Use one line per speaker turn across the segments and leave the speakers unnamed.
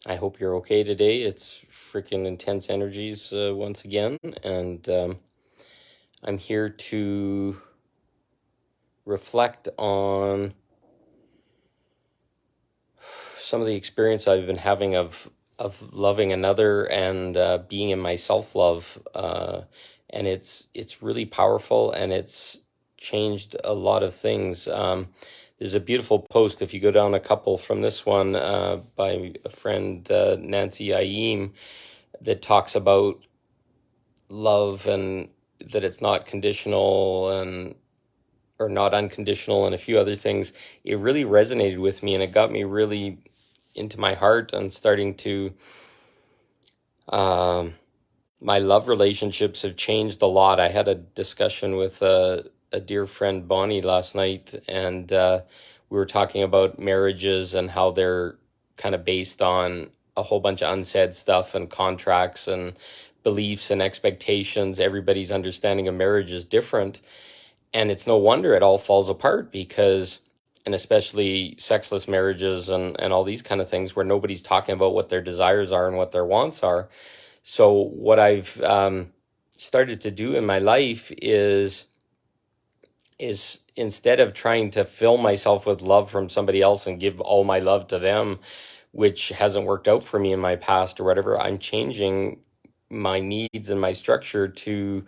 I hope you're okay today. It's freaking intense energies once again, and I'm here to reflect on some of the experience I've been having of loving another and being in my self love, and it's really powerful, and it's changed a lot of things. There's a beautiful post if you go down a couple from this one by a friend, Nancy Ayim, that talks about love and that it's not conditional and or not unconditional and a few other things. It really resonated with me, and it got me really into my heart and starting to um my love relationships have changed a lot. I had a discussion with a dear friend, Bonnie, last night, and we were talking about marriages and how they're kind of based on a whole bunch of unsaid stuff and contracts and beliefs and expectations. Everybody's understanding of marriage is different, and it's no wonder it all falls apart because, and especially sexless marriages and all these kind of things where nobody's talking about what their desires are and what their wants are. So what I've started to do in my life is instead of trying to fill myself with love from somebody else and give all my love to them, which hasn't worked out for me in my past or whatever, I'm changing my needs and my structure to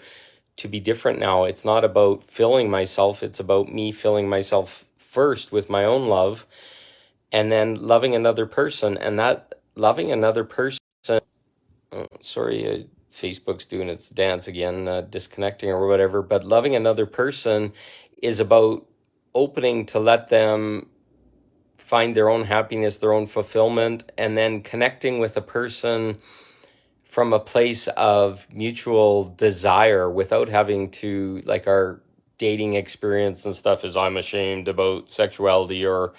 be different now. It's not about filling myself, it's about me filling myself first with my own love and then loving another person. And that loving another person, sorry, Facebook's doing its dance again, disconnecting or whatever, but loving another person is about opening to let them find their own happiness, their own fulfillment, and then connecting with a person from a place of mutual desire without having to, like, our dating experience and stuff is I'm ashamed about sexuality or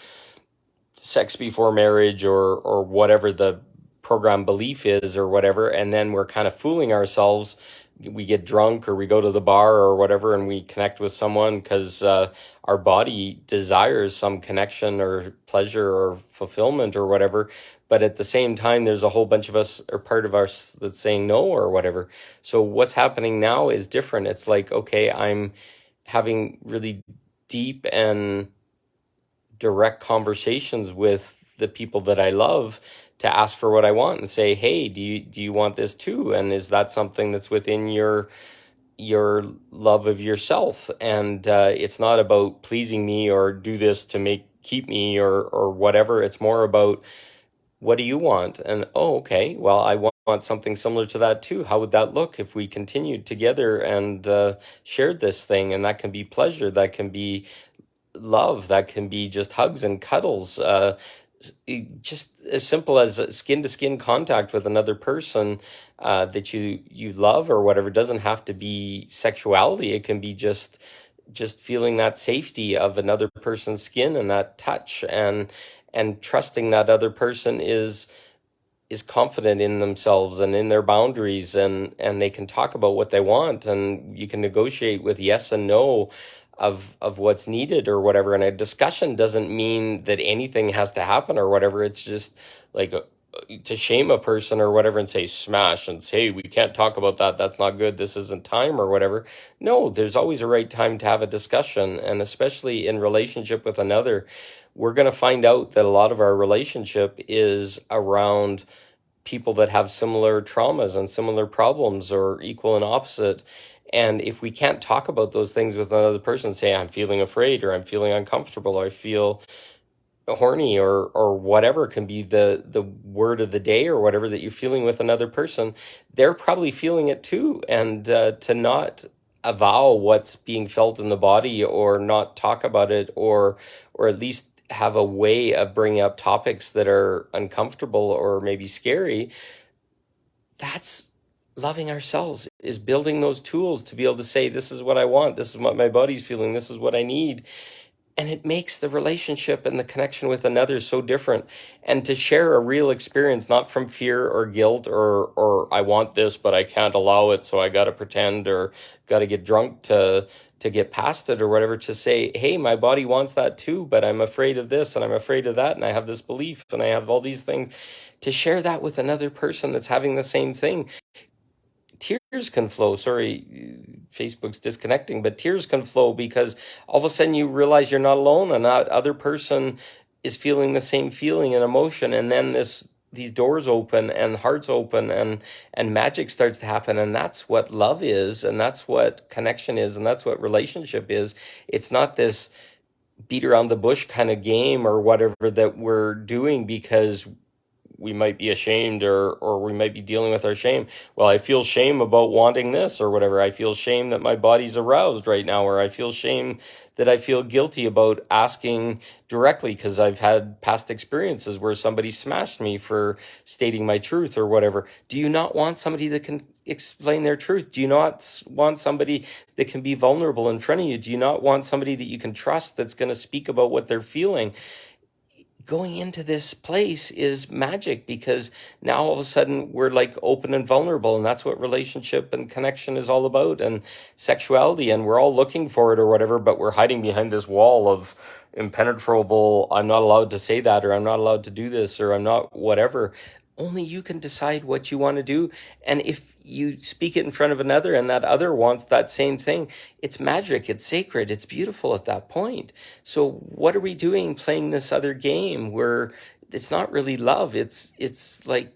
sex before marriage or whatever the program belief is or whatever, and then we're kind of fooling ourselves. We get drunk or we go to the bar or whatever and we connect with someone because our body desires some connection or pleasure or fulfillment or whatever, but at the same time there's a whole bunch of us or part of us that's saying no or whatever. So what's happening now is different. It's like, okay, I'm having really deep and direct conversations with the people that I love to ask for what I want and say, "Hey, do you want this too? And is that something that's within your love of yourself?" And it's not about pleasing me or do this to make keep me or whatever. It's more about what do you want? And oh, okay, well, I want something similar to that too. How would that look if we continued together and shared this thing? And that can be pleasure, that can be love, that can be just hugs and cuddles, just as simple as skin to skin contact with another person that you love or whatever. It doesn't have to be sexuality. It can be just feeling that safety of another person's skin and that touch, and trusting that other person is confident in themselves and in their boundaries, and they can talk about what they want, and you can negotiate with yes and no of what's needed or whatever. And a discussion doesn't mean that anything has to happen or whatever. It's just like to shame a person or whatever and say smash and say, we can't talk about that, that's not good, this isn't time or whatever. No, there's always a right time to have a discussion, and especially in relationship with another, we're going to find out that a lot of our relationship is around people that have similar traumas and similar problems or equal and opposite. And if we can't talk about those things with another person, say, I'm feeling afraid or I'm feeling uncomfortable or I feel horny or whatever can be the word of the day or whatever that you're feeling with another person, they're probably feeling it too. And to not avow what's being felt in the body or not talk about it, or at least have a way of bringing up topics that are uncomfortable or maybe scary, that's loving ourselves, is building those tools to be able to say, this is what I want, this is what my body's feeling, this is what I need. And it makes the relationship and the connection with another so different. And to share a real experience, not from fear or guilt or I want this but I can't allow it, so I got to pretend or got to get drunk to get past it or whatever, to say, hey, my body wants that too, but I'm afraid of this and I'm afraid of that, and I have this belief and I have all these things, to share that with another person that's having the same thing. Tears can flow. Sorry, Facebook's disconnecting, but tears can flow because all of a sudden you realize you're not alone, and that other person is feeling the same feeling and emotion, and then these doors open and hearts open, and magic starts to happen. And that's what love is, and that's what connection is, and that's what relationship is. It's not this beat around the bush kind of game or whatever that we're doing because we might be ashamed, or we might be dealing with our shame. Well, I feel shame about wanting this or whatever. I feel shame that my body's aroused right now, or I feel shame that I feel guilty about asking directly because I've had past experiences where somebody smashed me for stating my truth or whatever. Do you not want somebody that can explain their truth? Do you not want somebody that can be vulnerable in front of you? Do you not want somebody that you can trust that's going to speak about what they're feeling? Going into this place is magic, because now all of a sudden we're like open and vulnerable, and that's what relationship and connection is all about, and sexuality, and we're all looking for it or whatever, but we're hiding behind this wall of impenetrable, I'm not allowed to say that, or I'm not allowed to do this, or I'm not whatever. Only you can decide what you want to do. And if you speak it in front of another and that other wants that same thing, it's magic, it's sacred, it's beautiful at that point. So what are we doing playing this other game where it's not really love? It's like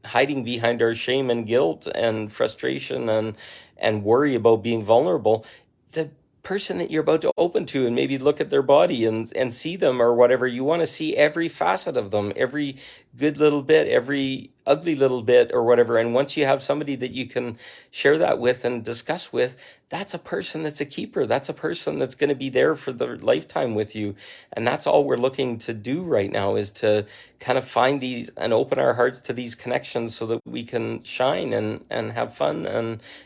hiding behind our shame and guilt and frustration and worry about being vulnerable. The person that you're about to open to and maybe look at their body and see them or whatever, you want to see every facet of them, every good little bit, every ugly little bit or whatever. And once you have somebody that you can share that with and discuss with, that's a person that's a keeper. That's a person that's going to be there for the lifetime with you. And that's all we're looking to do right now, is to kind of find these and open our hearts to these connections so that we can shine and have fun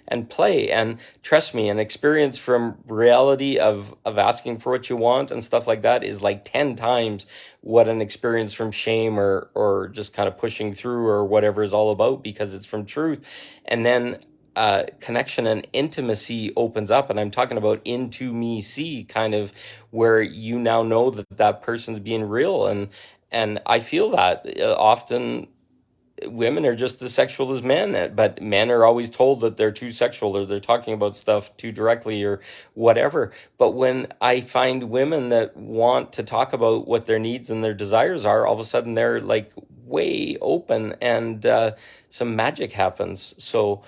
and play. And trust me, an experience from reality of asking for what you want and stuff like that is like 10 times what an experience from shame or just kind of pushing through or whatever is all about, because it's from truth. And then connection and intimacy opens up, and I'm talking about into me see, kind of where you now know that that person's being real. And I feel that often women are just as sexual as men, but men are always told that they're too sexual or they're talking about stuff too directly or whatever. But when I find women that want to talk about what their needs and their desires are, all of a sudden they're like way open, and some magic happens. So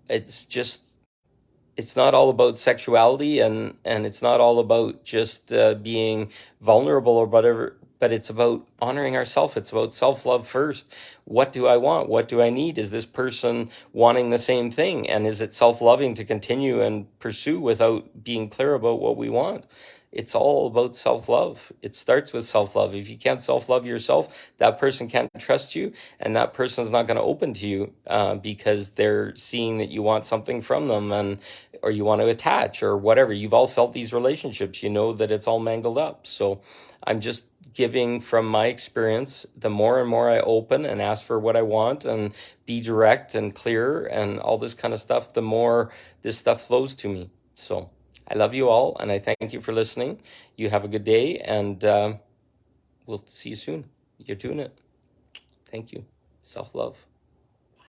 it's not all about sexuality, and it's not all about just being vulnerable or whatever, but it's about honoring ourselves. It's about self-love first. What do I want? What do I need? Is this person wanting the same thing? And is it self-loving to continue and pursue without being clear about what we want? It's all about self-love. It starts with self-love. If you can't self-love yourself, that person can't trust you, and that person's not going to open to you because they're seeing that you want something from them, or you want to attach or whatever. You've all felt these relationships. You know that it's all mangled up. So I'm just giving from my experience. The more and more I open and ask for what I want and be direct and clear and all this kind of stuff, the more this stuff flows to me. So I love you all, and I thank you for listening. You have a good day, and we'll see you soon. You're doing it. Thank you. Self-love.